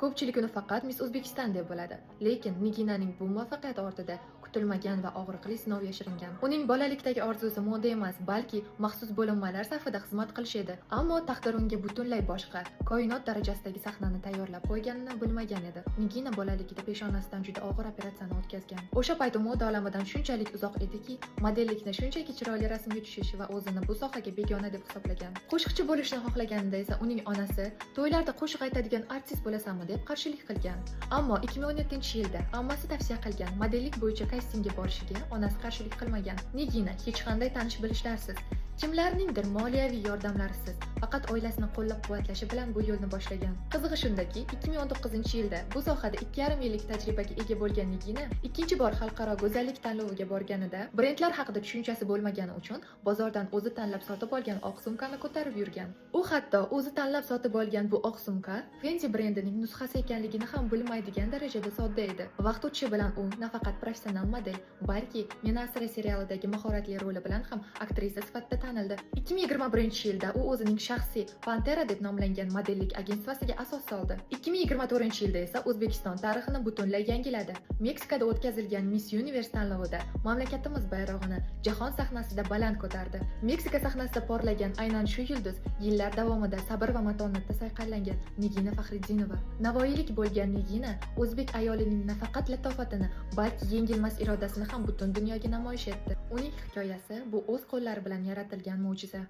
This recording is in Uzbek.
Ko'pchilik uni faqat Miss O'zbekiston deb biladi, lekin Niginaning bu muvaffaqiyati ortida kutilmagan va og'riqli sinov yashiringan. Uning bolalikdagi orzusi moda emas, balki maxsus bo'linmalar safida xizmat qilish edi. Ammo taqdir unga butunlay boshqa, koinot darajasidagi sahnani tayyorlab qo'yganini bilmagan edi. Nigina bolaligida peshonasidan juda og'ir operatsiyani o'tkazgan. O'sha payt u moda olamidan shunchalik uzoq ediki, modellikni shunchaki chiroyli rasmga tushish va o'zini bu sohaga begona deb hisoblagan. Qo'shiqchi bo'lishni xohlaganida esa uning onasi to'ylarda qo'shiq aytadigan artist bo'lasanmi deb qarshilik qilgan. Ammo 2017-yilda ammasi tavsiya qilgan modellik bo'yicha kastingga borishiga onasi qarshilik qilmagan. Nigina hech qanday tanish-bilishlarsiz, kimlarningdir moliyaviy yordamlarisiz, faqat oilasini qo'llab-quvvatlashi bilan bu yo'lni boshlagan. Qizig'i shundaki, 2019-yilda bu sohada 2,5 yillik tajribaga ega bo'lgan Nigina ikkinchi bor xalqaro go'zallik tanloviga borganida brendlar haqida tushunchasi bo'lmagani uchun bozordan o'zi tanlab sotib olgan oq sumkani ko'tarib yurgan. U hatto o'zi tanlab sotib olgan bu oq sumka Fendi brendining nusxasi ekanligini ham bilmaydigan darajada sodda edi. Vaqt o'tishi bilan u nafaqat professional model, balki "Men asra" serialidagi mahoratli roli bilan ham aktrisa sifatida tanildi. 2021-yilda u o'zining shaxsiy Pantera deb nomlangan modellik agentsiyasiga asos soldi. 2024-yilda esa O'zbekiston tarixini butunlay yangiladi. Meksikada o'tkazilgan Miss Universe tanlovida mamlakatimiz bayrog'ini jahon sahnasida baland ko'tardi. Meksika sahnasida porlagan aynan shu yulduz yillar davomida sabr va matonatda sayqallangan Nigina Faxriddinova. Navoiylik bo'lgan Nigina o'zbek ayolining nafaqat latofatini, balki yengilmas irodasini ham butun dunyoga namoyish etdi. Uning hikoyasi bu o'z qo'llari bilan yaratilgan mo'jiza.